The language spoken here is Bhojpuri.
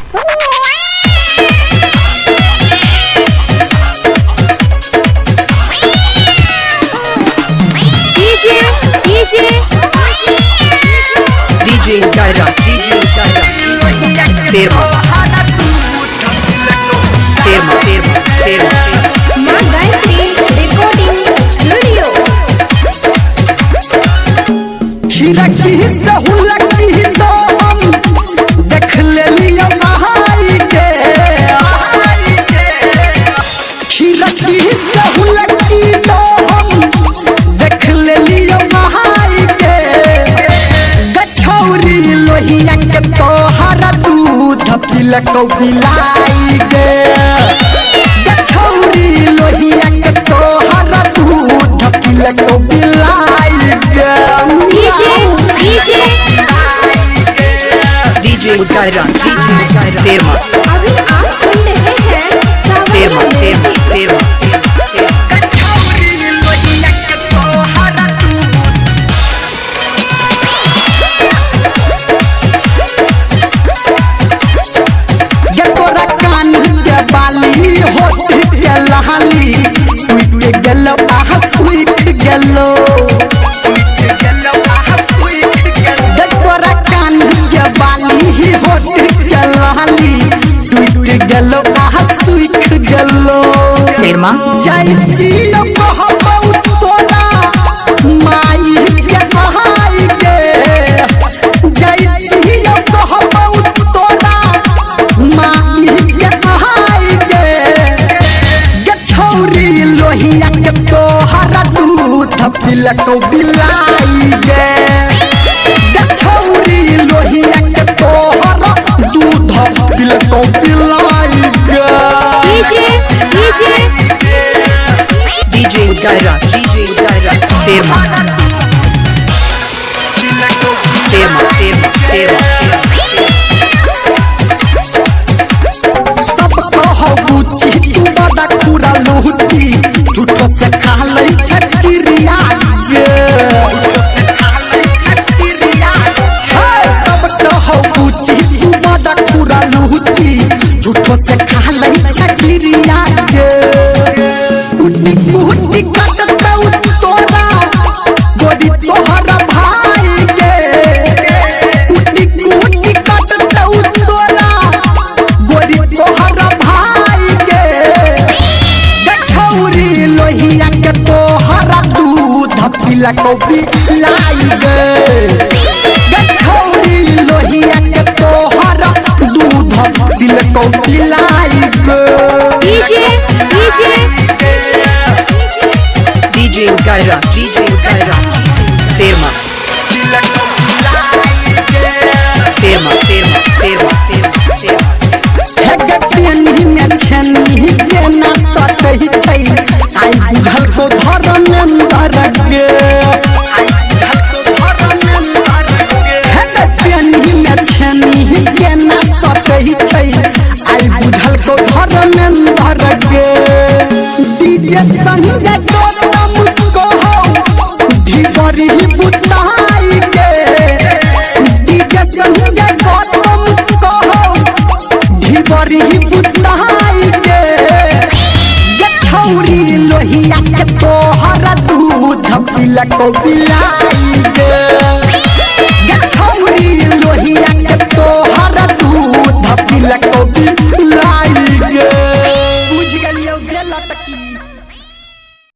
DJ Daira Serma माँ गायत्री रिकॉर्डिंग स्टूडियो। खिड़की से हुलकी तो हम देख लेलियो नहाई के। खिड़की से हुलकी तो हम देख लेलियो नहाई के। गछौरी लोहिया के तोहर दूध पिलको पिलाई गे। गछौरी लोहिया के तोहर दूध पिलको पिलाई गे। DJ Daira Serma अभी आप सुन रहे हैं Serma तोरा कान के बाली होठ के लहाली टूट गेलो आह सुख गेलो। तोरा कान के बाली होठ के लहाली टूट गेलो आह सुख गेलो। Serma जाई जियो कहबौ तोरा माई के कहाई के। जाई जियो कहबौ तोरा माई के कहाई के। गछौरी लोहिया के तोहर दूध पिलको पिलाई गे। गछौरी लोहिया के तोहर दूध पिलको पिलाई गे। DJ Daira Serma सब कहो बुची तू बड़ा खुरा लुची झूठो से खा लई छटकिरिया गे। सब कहो बुची तू बड़ा खुरा लुची झूठो से खा लई छटकिरिया गे। कुटी कुटी कटतौ तोरा गोदी तोहरा भाई गे। कुटी कुटी कटतौ तोरा गोदी तोहरा भाई गे। गछौरी लोहिया के तोहरा दूध पिलको पिलाई गे। गछौरी लोहिया के तोहरा दूध पिलको पिलाई गे। DJ Daira Serma हेगे पेनी में छनी के ना सटै छै। आई बुझल को धर्मेंद्र गे। हेगे पेनी में छनी के ना सटै छै। आई बुझल को धर्मेंद्र गे। डीजे संजय गौतम कहो ढिबरी बुताई गे। डीजे संजय गौतम कहो ढिबरी बुताई गे। गछौरी लोहिया के तोहर दूध पिलको पिलाई गे। गछौरी लोहिया के तोहर दूध पिलको पिलाई गे। बुझ गेलियो गेला तकी।